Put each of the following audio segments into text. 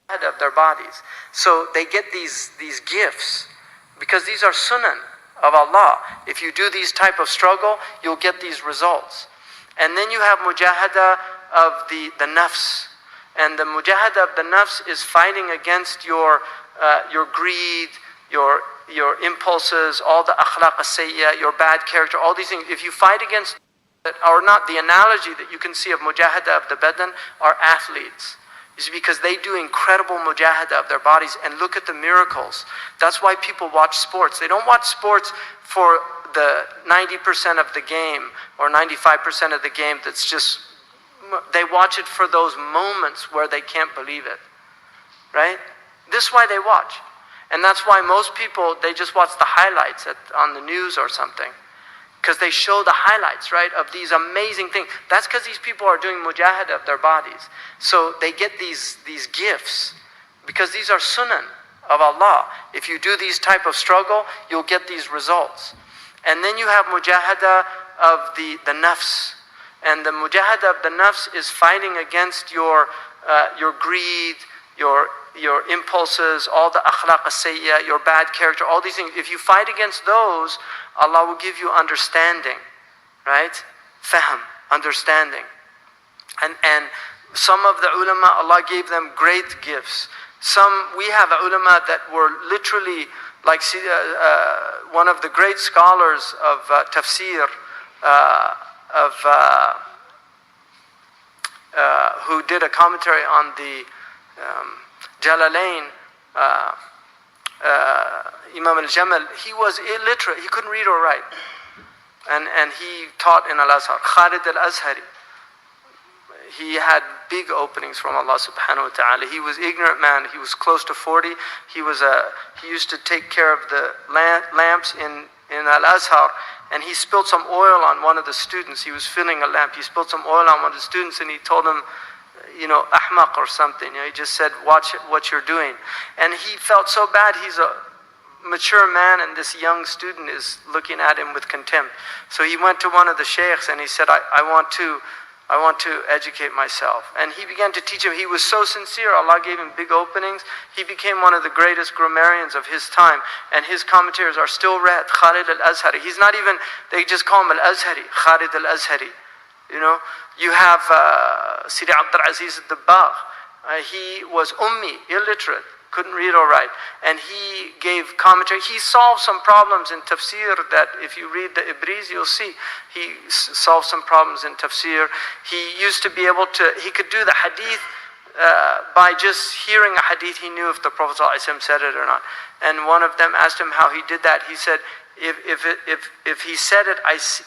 of their bodies. So they get these gifts because these are sunan of Allah. If you do these type of struggle, you'll get these results. And then you have mujahada of the nafs. And the mujahada of the nafs is fighting against your greed, your impulses, all the akhlaq as-sayyi'ah, your bad character, all these things. If you fight against it, or not, the analogy that you can see of mujahada of the badan are athletes. You see, because they do incredible mujahada of their bodies, and look at the miracles. That's why people watch sports. They don't watch sports for the 90% of the game or 95% of the game that's just, they watch it for those moments where they can't believe it, right? This is why they watch. And that's why most people, they just watch the highlights on the news or something, because they show the highlights, right, of these amazing things. That's because these people are doing mujahada of their bodies. So they get these gifts because these are sunan of Allah. If you do these type of struggle, you'll get these results. And then you have mujahada of the nafs. And the mujahada of the nafs is fighting against your greed, your impulses, all the akhlaq as-sayyi'ah, your bad character, all these things. If you fight against those, Allah will give you understanding, right? Fahm, understanding. And some of the ulama, Allah gave them great gifts. We have ulama that were literally like one of the great scholars of tafsir, who did a commentary on the Jalalain, Imam al-Jamal. He was illiterate, he couldn't read or write. And he taught in Al-Azhar. Khalid al-Azhari. He had big openings from Allah subhanahu wa ta'ala. He was ignorant man, he was close to 40. He used to take care of the lamps in Al-Azhar, and he spilled some oil on one of the students. He was filling a lamp, he spilled some oil on one of the students, and he told him, ahmaq or something. He just said, watch what you're doing. And he felt so bad. He's a mature man, and this young student is looking at him with contempt. So he went to one of the shaykhs and he said, I want to educate myself. And he began to teach him. He was so sincere, Allah gave him big openings. He became one of the greatest grammarians of his time, and his commentaries are still read. Khalid al-Azhari. He's not even, they just call him al-Azhari, Khalid al-Azhari. You have Sidi Abdul Aziz al-Dabbagh. He was ummi, illiterate, couldn't read or write, and he gave commentary. He solved some problems in tafsir that if you read the Ibriz, you'll see. He solved some problems in tafsir. He used to be able to, he could do the hadith by just hearing a hadith. He knew if the Prophet ﷺ said it or not. And one of them asked him how he did that. He said, if he said it,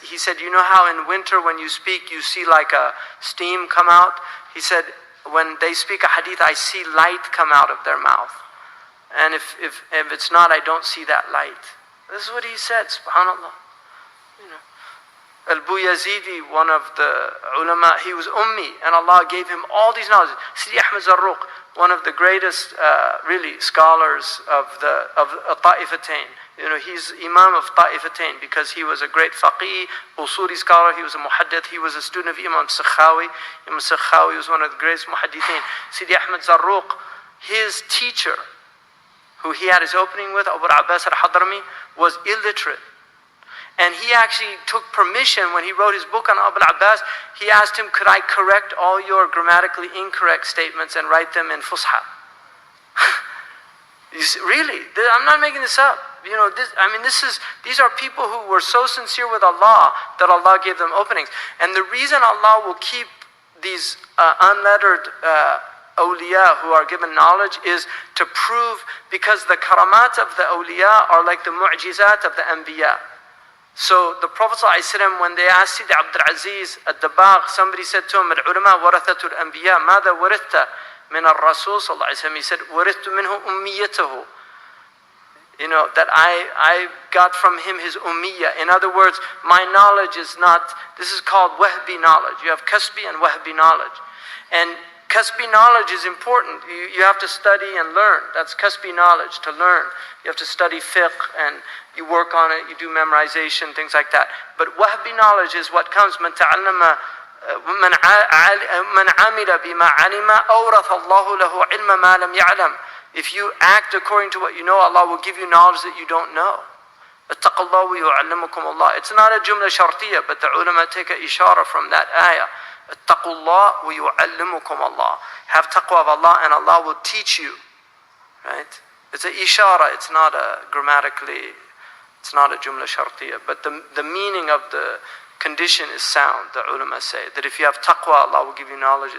he said, you know how in winter when you speak, you see like a steam come out? He said, when they speak a hadith, I see light come out of their mouth. And if it's not, I don't see that light. This is what he said, subhanAllah. Al-Bu Yazidi, one of the ulama, he was ummi, and Allah gave him all these knowledge. Sidi Ahmed Zarruq, one of the greatest really scholars of Ta'ifatain. He's Imam of Ta'ifatain because he was a great faqih, usuli scholar, he was a muhaddith, he was a student of Imam Sakhawi. Imam Sakhawi was one of the greatest muhaddithin. Sidi Ahmed Zarruq, his teacher, who he had his opening with, Abu Abbas al-Hadrami, was illiterate. And he actually took permission when he wrote his book on Abu Abbas. He asked him, could I correct all your grammatically incorrect statements and write them in Fusha? Really, I'm not making this up. These are people who were so sincere with Allah that Allah gave them openings. And the reason Allah will keep these unlettered awliya who are given knowledge is to prove, because the karamat of the awliya are like the mu'jizat of the anbiya. So the Prophet ﷺ, when they asked Sidi Abdul Aziz al-Dabbagh, somebody said to him, al-ulama warathatul anbiya, mada waritha min al-Rasul sallallahu alayhi wa sallam. He said, warithu minhu ummiyatahu. That I got from him his ummiyah. In other words, my knowledge is not, this is called wahbi knowledge. You have kasbi and wahbi knowledge. And kasbi knowledge is important. You have to study and learn. That's kasbi knowledge, to learn. You have to study fiqh and you work on it, you do memorization, things like that. But wahbi knowledge is what comes, man ta'allama من عمل بما علم أورث الله له علم ما لم يعلم. If you act according to what you know, Allah will give you knowledge that you don't know. اتقوا الله ويعلمكم الله. It's not a jumla shartiya, but the ulama take a ishara from that ayah. اتقوا الله ويعلمكم الله. Have taqwa of Allah and Allah will teach you. Right? It's a ishara, it's not a grammatically, it's not a jumla shartiya, but the meaning of the condition is sound. The ulama say that if you have taqwa, Allah will give you knowledge.